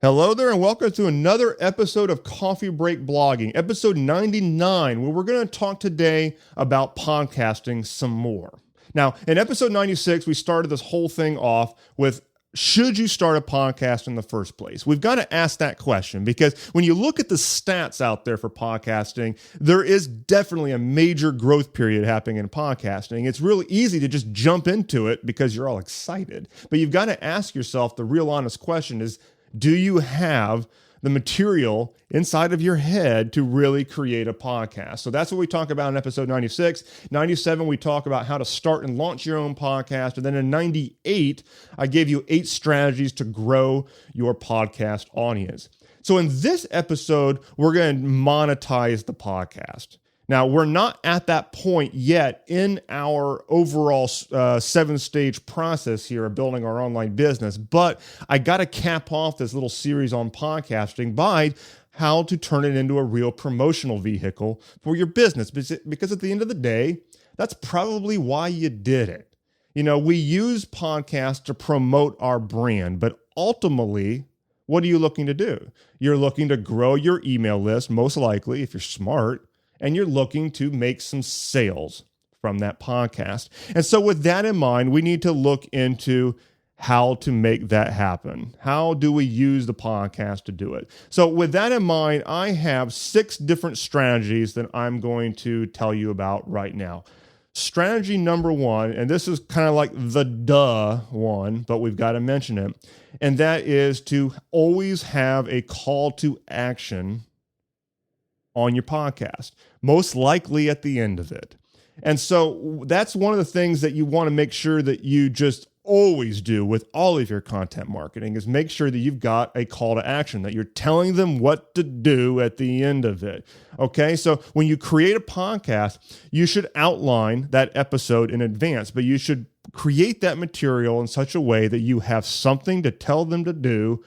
Hello there, and welcome to another episode of Coffee Break Blogging, episode 99, where we're going to talk today about podcasting some more. Now, in episode 96, we started this whole thing off with, should you start a podcast in the first place? We've got to ask that question because when you look at the stats out there for podcasting, there is definitely a major growth period happening in podcasting. It's really easy to just jump into it because you're all excited. But you've got to ask yourself the real honest question is, do you have the material inside of your head to really create a podcast? So that's what we talk about in episode 96. 97, we talk about how to start and launch your own podcast. And then in 98, I gave you 8 strategies to grow your podcast audience. So in this episode, we're going to monetize the podcast. Now, we're not at that point yet in our overall 7-stage process here of building our online business, but I got to cap off this little series on podcasting by how to turn it into a real promotional vehicle for your business. Because at the end of the day, that's probably why you did it. You know, we use podcasts to promote our brand, but ultimately, what are you looking to do? You're looking to grow your email list, most likely, if you're smart, and you're looking to make some sales from that podcast. And so with that in mind, we need to look into how to make that happen. How do we use the podcast to do it? So with that in mind, I have 6 different strategies that I'm going to tell you about right now. Strategy number 1, and this is kind of like the duh one, but we've got to mention it, and that is to always have a call to action on your podcast, most likely at the end of it. And so that's one of the things that you want to make sure that you just always do with all of your content marketing is make sure that you've got a call to action, that you're telling them what to do at the end of it. Okay, so when you create a podcast, you should outline that episode in advance, but you should create that material in such a way that you have something to tell them to do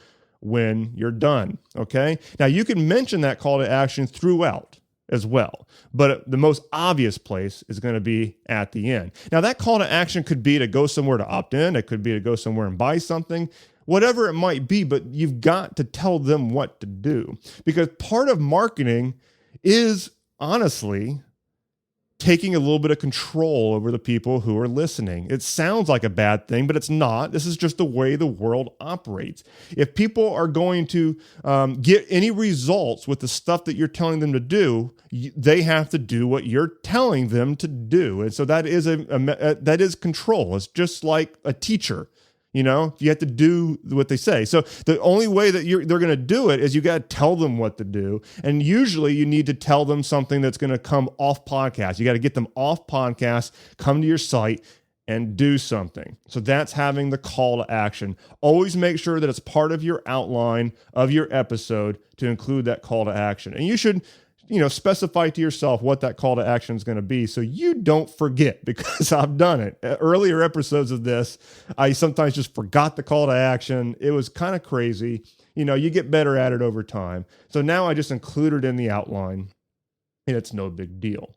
when you're done, okay? Now, you can mention that call to action throughout as well, but the most obvious place is going to be at the end. Now, that call to action could be to go somewhere to opt in. It could be to go somewhere and buy something, whatever it might be, but you've got to tell them what to do because part of marketing is honestly taking a little bit of control over the people who are listening. It sounds like a bad thing, but it's not. This is just the way the world operates. If people are going to get any results with the stuff that you're telling them to do, they have to do what you're telling them to do. And so that is that is control. It's just like a teacher. You know, you have to do what they say. So the only way that they're going to do it is you got to tell them what to do. And usually you need to tell them something that's going to come off podcast. You got to get them off podcast, come to your site and do something. So that's having the call to action. Always make sure that it's part of your outline of your episode to include that call to action. And you should specify to yourself what that call to action is going to be so you don't forget, because I've done it. Earlier episodes of this, I sometimes just forgot the call to action. It was kind of crazy. You get better at it over time. So now I just include it in the outline, and it's no big deal.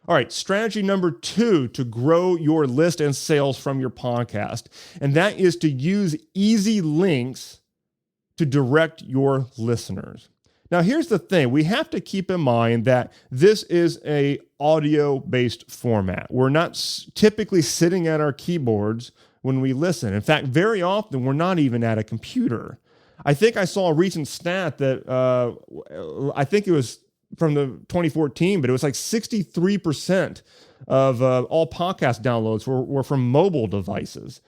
All right, strategy number 2 to grow your list and sales from your podcast, and that is to use easy links to direct your listeners. Now, here's the thing. We have to keep in mind that this is a audio-based format. We're not typically sitting at our keyboards when we listen. In fact, very often, we're not even at a computer. I think I saw a recent stat that I think it was from the 2014, but it was like 63% of all podcast downloads were from mobile devices.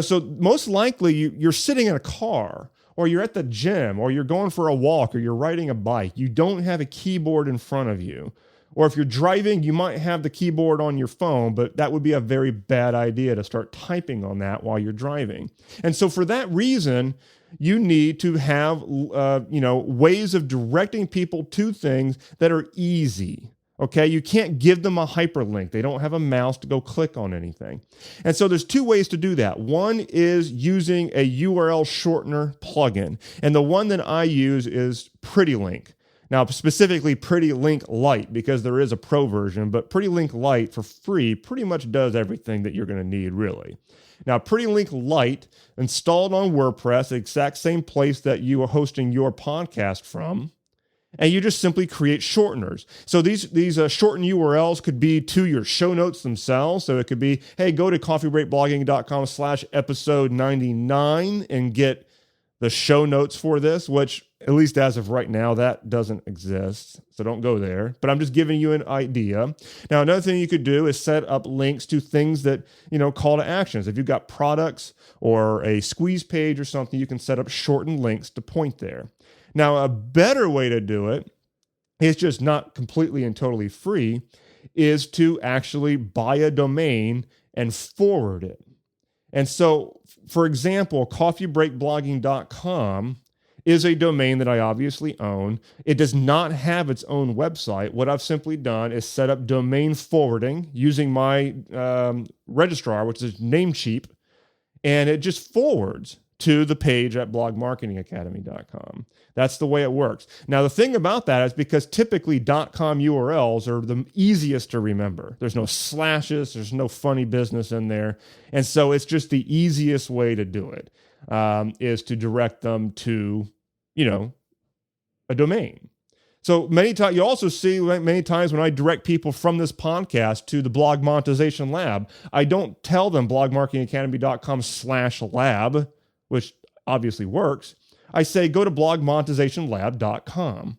So most likely you're sitting in a car, or you're at the gym, or you're going for a walk, or you're riding a bike. You don't have a keyboard in front of you. Or if you're driving, you might have the keyboard on your phone, but that would be a very bad idea to start typing on that while you're driving. And so for that reason, you need to have ways of directing people to things that are easy. Okay, you can't give them a hyperlink. They don't have a mouse to go click on anything. And so there's 2 ways to do that. One is using a URL shortener plugin. And the one that I use is PrettyLink. Now, specifically PrettyLink Lite, because there is a pro version, but PrettyLink Lite for free pretty much does everything that you're going to need, really. Now, Pretty Link Lite, installed on WordPress, the exact same place that you are hosting your podcast from, and you just simply create shorteners. So these shortened URLs could be to your show notes themselves. So it could be, hey, go to coffeebreakblogging.com/episode 99 and get the show notes for this, which at least as of right now, that doesn't exist. So don't go there, but I'm just giving you an idea. Now, another thing you could do is set up links to things that, call to actions. If you've got products or a squeeze page or something, you can set up shortened links to point there. Now, a better way to do it, it's just not completely and totally free, is to actually buy a domain and forward it. And so, for example, coffeebreakblogging.com is a domain that I obviously own. It does not have its own website. What I've simply done is set up domain forwarding using my registrar, which is Namecheap, and it just forwards to the page at blogmarketingacademy.com. That's the way it works. Now, the thing about that is because typically .com URLs are the easiest to remember. There's no slashes, there's no funny business in there. And so it's just the easiest way to do it, is to direct them to, a domain. So many times, you also see many times when I direct people from this podcast to the Blog Monetization Lab, I don't tell them blogmarketingacademy.com/lab, which obviously works. I say, go to blogmonetizationlab.com.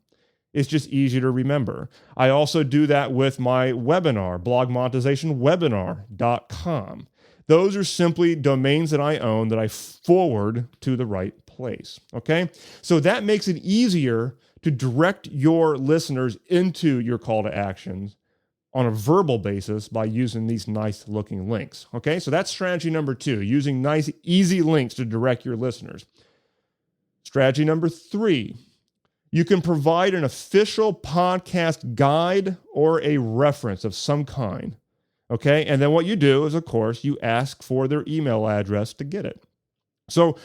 It's just easier to remember. I also do that with my webinar, blogmonetizationwebinar.com. Those are simply domains that I own that I forward to the right place. Okay? So that makes it easier to direct your listeners into your call to actions on a verbal basis by using these nice looking links. Okay? So that's strategy number 2, using nice, easy links to direct your listeners. Strategy number 3, you can provide an official podcast guide or a reference of some kind. Okay? And then what you do is, of course, you ask for their email address to get it. So,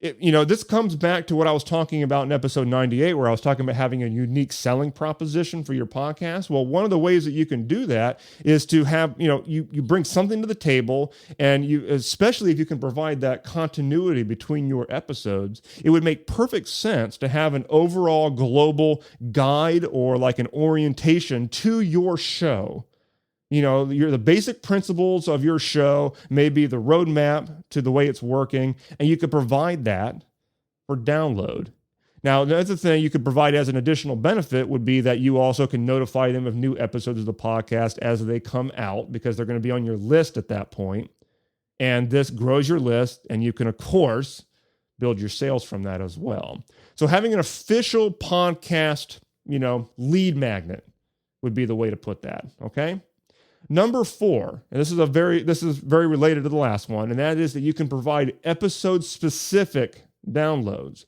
this comes back to what I was talking about in episode 98, where I was talking about having a unique selling proposition for your podcast. Well, one of the ways that you can do that is to have, you bring something to the table, and especially if you can provide that continuity between your episodes, it would make perfect sense to have an overall global guide or like an orientation to your show. The basic principles of your show, maybe the roadmap to the way it's working, and you could provide that for download. Now, the other thing you could provide as an additional benefit would be that you also can notify them of new episodes of the podcast as they come out, because they're going to be on your list at that point. And this grows your list, and you can, of course, build your sales from that as well. So having an official podcast, lead magnet would be the way to put that, okay? Number 4, and this is very related to the last one, and that is that you can provide episode-specific downloads.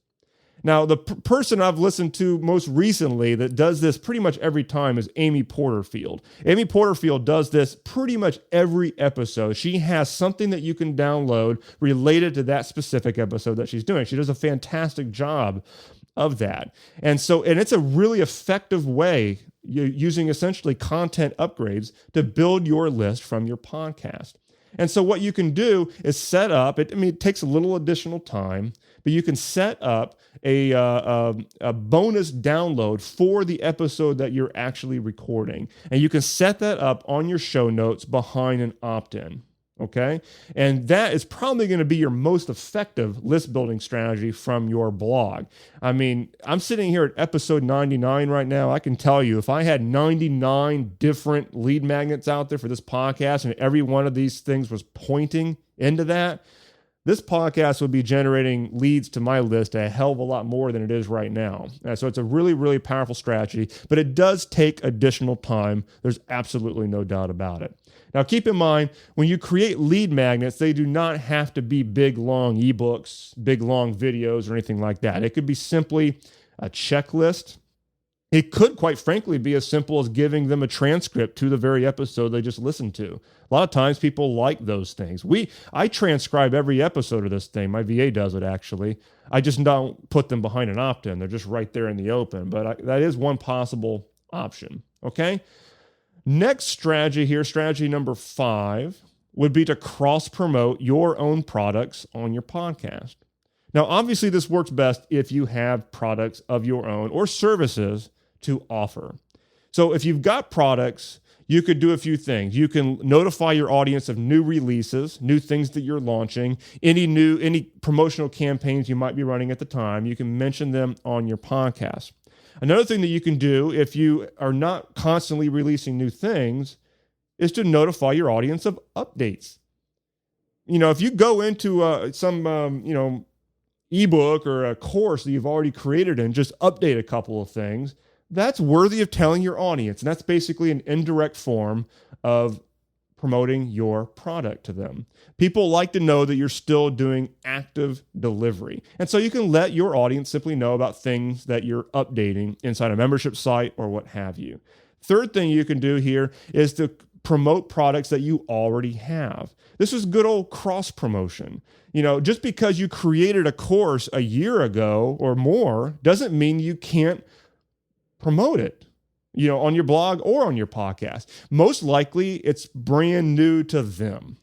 Now, the person I've listened to most recently that does this pretty much every time is Amy Porterfield. Amy Porterfield does this pretty much every episode. She has something that you can download related to that specific episode that she's doing. She does a fantastic job of that. And it's a really effective way, using essentially content upgrades to build your list from your podcast. And so what you can do is set up, it takes a little additional time, but you can set up a bonus download for the episode that you're actually recording. And you can set that up on your show notes behind an opt-in. Okay? And that is probably going to be your most effective list building strategy from your blog. I'm sitting here at episode 99 right now. I can tell you, if I had 99 different lead magnets out there for this podcast, and every one of these things was pointing into that, this podcast would be generating leads to my list a hell of a lot more than it is right now. So it's a really, really powerful strategy, but it does take additional time. There's absolutely no doubt about it. Now, keep in mind, when you create lead magnets, they do not have to be big, long ebooks, big, long videos, or anything like that. It could be simply a checklist. It could, quite frankly, be as simple as giving them a transcript to the very episode they just listened to. A lot of times people like those things. I transcribe every episode of this thing. My VA does it, actually. I just don't put them behind an opt-in. They're just right there in the open. But that is one possible option, okay? Next strategy here, strategy number 5, would be to cross-promote your own products on your podcast. Now, obviously, this works best if you have products of your own or services to offer. So if you've got products, you could do a few things. You can notify your audience of new releases, new things that you're launching, any promotional campaigns you might be running at the time. You can mention them on your podcast. Another thing that you can do if you are not constantly releasing new things is to notify your audience of updates. If you go into some ebook or a course that you've already created and just update a couple of things, that's worthy of telling your audience. And that's basically an indirect form of promoting your product to them. People like to know that you're still doing active delivery. And so you can let your audience simply know about things that you're updating inside a membership site or what have you. Third thing you can do here is to promote products that you already have. This is good old cross promotion. Just because you created a course a year ago or more doesn't mean you can't promote it, on your blog or on your podcast. Most likely it's brand new to them.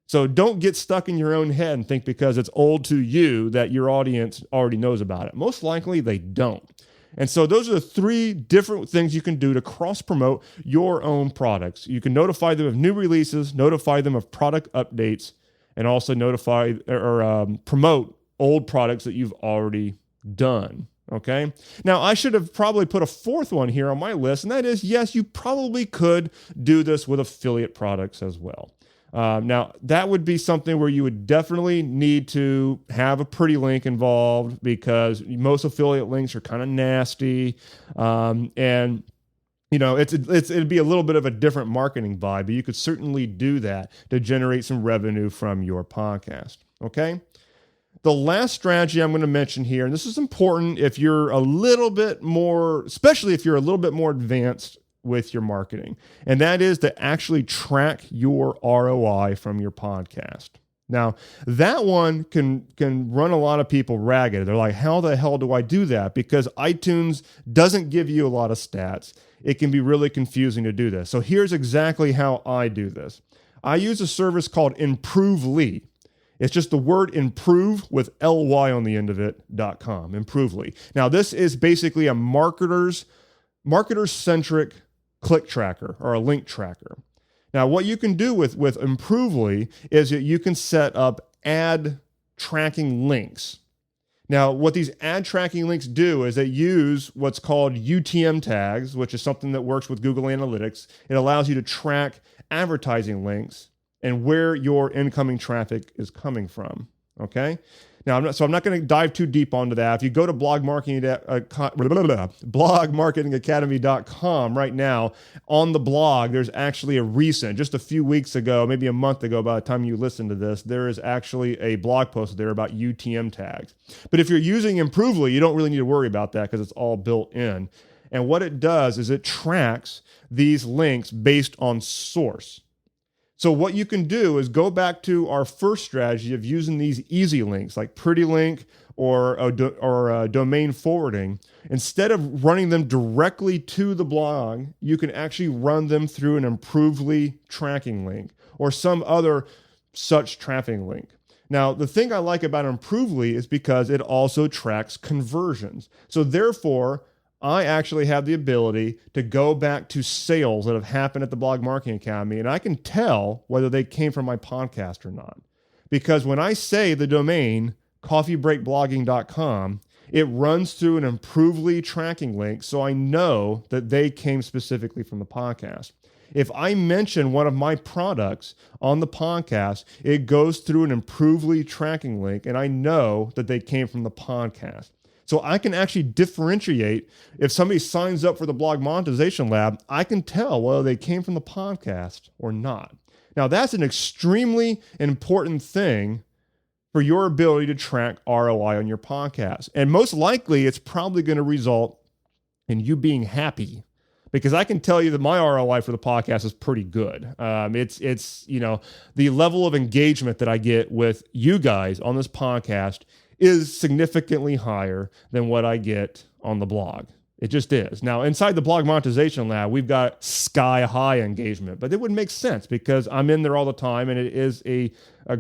So don't get stuck in your own head and think because it's old to you that your audience already knows about it. Most likely they don't. And so those are the three different things you can do to cross-promote your own products. You can notify them of new releases, notify them of product updates, and also notify or promote old products that you've already done. Okay. Now, I should have probably put a fourth one here on my list, and that is, yes, you probably could do this with affiliate products as well. Now, that would be something where you would definitely need to have a pretty link involved because most affiliate links are kind of nasty. It'd be a little bit of a different marketing vibe, but you could certainly do that to generate some revenue from your podcast. Okay. The last strategy I'm going to mention here, and this is important if you're a little bit more, especially if you're a little bit more advanced with your marketing, and that is to actually track your ROI from your podcast. Now, that one can run a lot of people ragged. They're like, how the hell do I do that? Because iTunes doesn't give you a lot of stats. It can be really confusing to do this. So here's exactly how I do this. I use a service called Improvely. It's just the word improve with ly on the end of it.com, Improvely. Now, this is basically a marketer-centric click tracker or a link tracker. Now, what you can do with Improvely is that you can set up ad tracking links. Now, what these ad tracking links do is they use what's called UTM tags, which is something that works with Google Analytics. It allows you to track advertising links and where your incoming traffic is coming from, okay? Now, I'm not going to dive too deep onto that. If you go to blogmarketingacademy.com right now, on the blog, there's actually just a few weeks ago, maybe a month ago by the time you listen to this, there is actually a blog post there about UTM tags. But if you're using Improvely, you don't really need to worry about that because it's all built in. And what it does is it tracks these links based on source. So what you can do is go back to our first strategy of using these easy links like PrettyLink or domain forwarding. Instead of running them directly to the blog, you can actually run them through an Improvely tracking link or some other such tracking link. Now, the thing I like about Improvely is because it also tracks conversions. So therefore, I actually have the ability to go back to sales that have happened at the Blog Marketing Academy, and I can tell whether they came from my podcast or not. Because when I say the domain coffeebreakblogging.com, it runs through an Improvely tracking link, so I know that they came specifically from the podcast. If I mention one of my products on the podcast, it goes through an Improvely tracking link, and I know that they came from the podcast. So I can actually differentiate if somebody signs up for the Blog Monetization Lab, I can tell whether they came from the podcast or not. Now, that's an extremely important thing for your ability to track ROI on your podcast. And most likely, it's probably going to result in you being happy because I can tell you that my ROI for the podcast is pretty good. It's the level of engagement that I get with you guys on this podcast is significantly higher than what I get on the blog. It just is. Now, inside the Blog Monetization Lab, we've got sky-high engagement, but it would make sense because I'm in there all the time, and it is a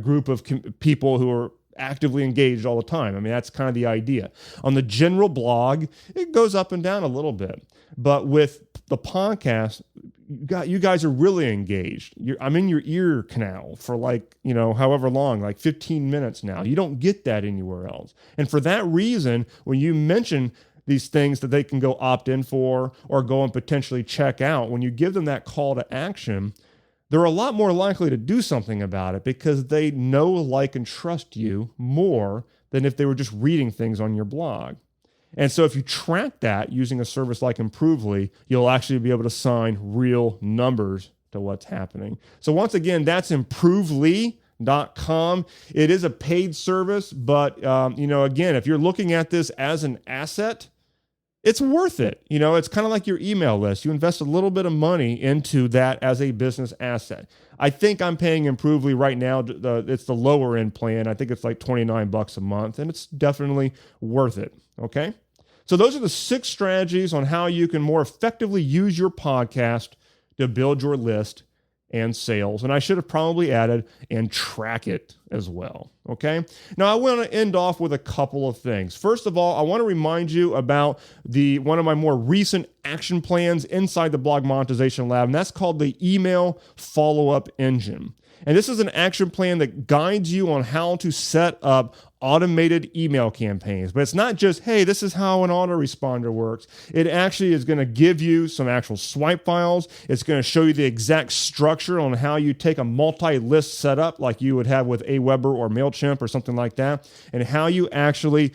group of people who are actively engaged all the time. I mean, that's kind of the idea. On the general blog, it goes up and down a little bit. But with the podcast, you guys are really engaged. I'm in your ear canal for however long, like 15 minutes now. You don't get that anywhere else. And for that reason, when you mention these things that they can go opt in for or go and potentially check out, when you give them that call to action, they're a lot more likely to do something about it because they know, like, and trust you more than if they were just reading things on your blog. And so if you track that using a service like Improvely, you'll actually be able to assign real numbers to what's happening. So once again, that's Improvely.com. It is a paid service, but again, if you're looking at this as an asset, it's worth it. It's kind of like your email list. You invest a little bit of money into that as a business asset. I think I'm paying Improvely right now. It's the lower end plan. I think it's like $29 a month, and it's definitely worth it. Okay. So those are the 6 strategies on how you can more effectively use your podcast to build your list and sales. And I should have probably added and track it as well. Okay. Now I want to end off with a couple of things. First of all, I want to remind you about one of my more recent action plans inside the Blog Monetization Lab, and that's called the Email Follow-Up Engine. And this is an action plan that guides you on how to set up automated email campaigns. But it's not just, hey, this is how an autoresponder works. It actually is going to give you some actual swipe files. It's going to show you the exact structure on how you take a multi-list setup like you would have with Aweber or MailChimp or something like that, and how you actually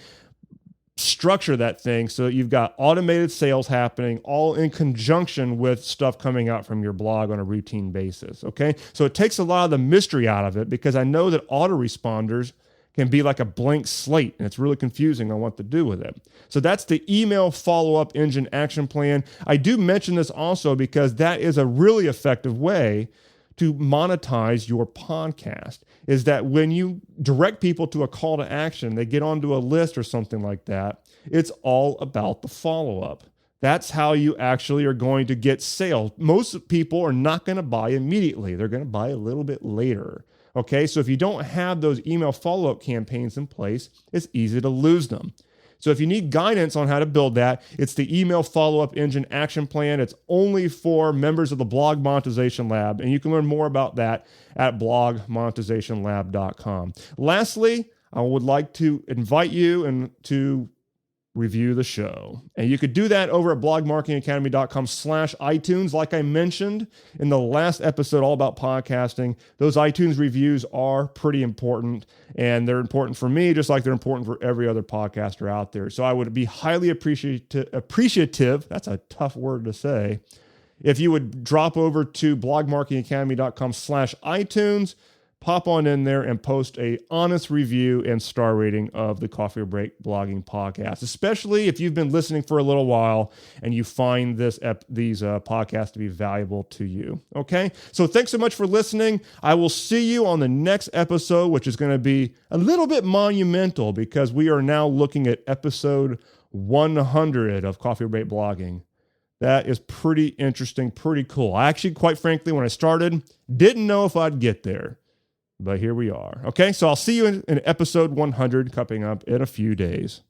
structure that thing so that you've got automated sales happening all in conjunction with stuff coming out from your blog on a routine basis. Okay. So it takes a lot of the mystery out of it because I know that autoresponders can be like a blank slate and it's really confusing on what to do with it. So that's the Email Follow-Up Engine action plan. I do mention this also because that is a really effective way to monetize your podcast, is that when you direct people to a call to action, they get onto a list or something like that, it's all about the follow-up. That's how you actually are going to get sales. Most people are not going to buy immediately. They're going to buy a little bit later. Okay, so if you don't have those email follow-up campaigns in place, it's easy to lose them. So if you need guidance on how to build that, it's the Email Follow-Up Engine Action Plan. It's only for members of the Blog Monetization Lab, and you can learn more about that at blogmonetizationlab.com. Lastly, I would like to invite you to review the show. And you could do that over at blogmarketingacademy.com/iTunes. Like I mentioned in the last episode all about podcasting, those iTunes reviews are pretty important, and they're important for me just like they're important for every other podcaster out there. So I would be highly appreciative, that's a tough word to say, if you would drop over to blogmarketingacademy.com/iTunes, pop on in there and post a honest review and star rating of the Coffee Break Blogging Podcast, especially if you've been listening for a little while and you find these podcasts to be valuable to you. Okay, so thanks so much for listening. I will see you on the next episode, which is going to be a little bit monumental because we are now looking at episode 100 of Coffee Break Blogging. That is pretty interesting, pretty cool. I actually, quite frankly, when I started, didn't know if I'd get there. But here we are. Okay, so I'll see you in episode 100 coming up in a few days.